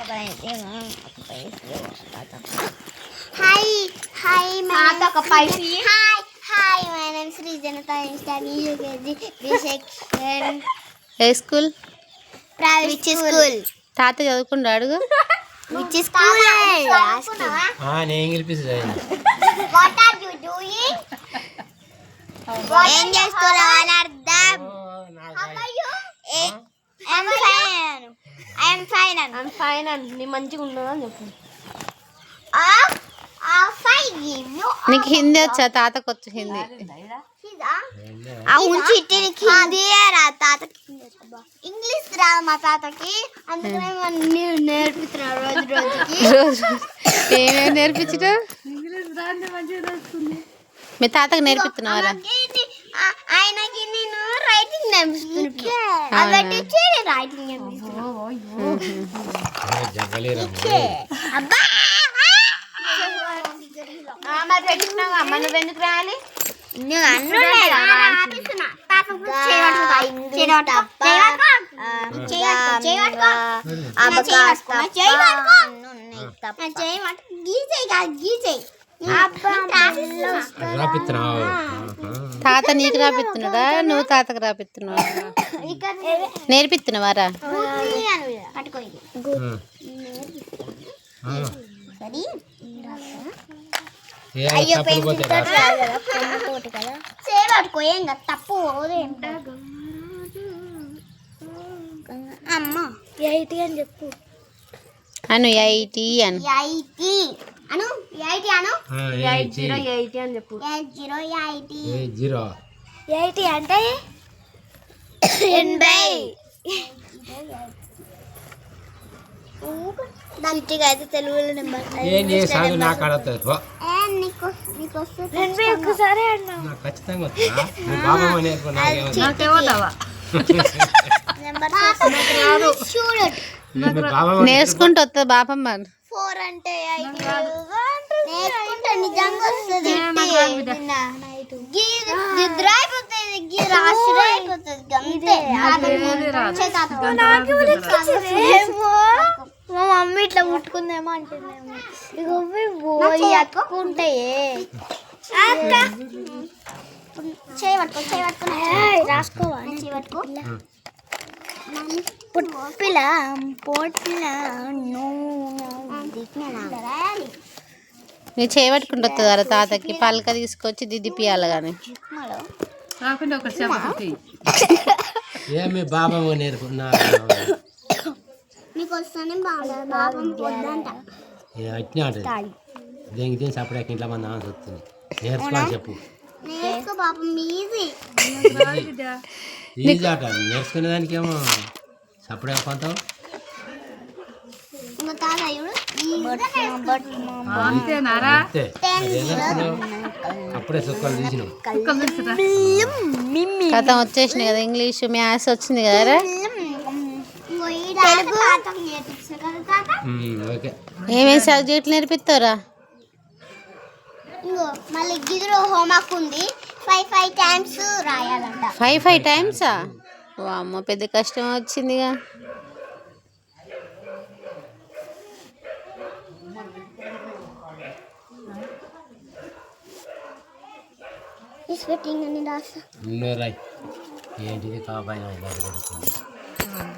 my name is Srijanata. I'm studying UKG B section. A school? Which school? తాత చదువుకుంటా అడుగు. Which school? నేను English What are you doing? ఏం చేస్తున్నావు అని అర్థం. How are you? I'm fine. I'm fine. నీ మంచిగా ఉండదు అని చెప్పు. నీకు హిందీ వచ్చా? తాతకు వచ్చు హిందీ. అవును చిట్టి హిందీ రా తాతకి. ఇంగ్లీష్ రా మా తాతకి, అందుకనే నేను నేర్పిస్తున్నాను రోజుకి. ఏమేమి నేర్పించట? మీ తాతకు నేర్పిస్తున్నావారా? ఆయనకి నేను రైటింగ్ నేర్పిస్తున్నాను. రైటింగ్ అబ్బా అమ్మ నువ్వెందుకు రాలి? తాత నీకు రాపిస్తున్నాడా? నువ్వు తాతకు రాపిస్తున్నావా? నేర్పిస్తున్నావారా? అయ్యో చేయబట్టుకో, ఏం కదా తప్పు. అమ్మ 80 అని చెప్పు. అను 80 అను. 80 అను 80 అను 80 అని చెప్పు. 80 అంటే 80. దాంట్లో అయితే తెలుగులో నెంబర్ ఒక్కసారి నేర్చుకుంటూ వస్తుంది బాపమ్మ. 4 అంటే నేర్చుకుంటే నిజంగా వస్తుంది. మా మమ్మీ ఇట్లా ముట్టుకుందేమో అంటుందేమో. ఇవి అట్టుకుంటాయే. చేయబట్టుకుని రాసుకోవాలి. చేయబట్టుకో పొట్టిల నీ చేయబట్టుకుంటూ వస్తుందారా తాతకి? పలక తీసుకొచ్చి దిద్దిపియాలి కానీ. ఏమి బాబా నేర్పున్నా మీకు వస్తానే బాబం పొద్దంట దేనికి సపరేట్ ఇంట్లో మంది ఆమె వస్తుంది. నేర్చుకోవాలి చెప్పు. నేర్చుకో పాపం ఈజీ ఈజీ ఆట. నేర్చుకునే దానికి ఏమో సపరేట్ కొంటావు. అప్పుడే సుక్కలు తీసినావు. కథ వచ్చేసినాయి కదా, ఇంగ్లీష్ మ్యాథ్స్ వచ్చింది కదరా. ఏమేమి సబ్జెక్టులు నేర్పిస్తారా? మళ్ళీ గిదిలో హోంవర్క్ ఉంది. 5 టైమ్స్ రాయాలంట. 5 టైమ్సా? అమ్మ పెద్ద కష్టం వచ్చిందిగా. స్వెట్టింగ్ అని రాస్తా. ఏంటిది కాబోయే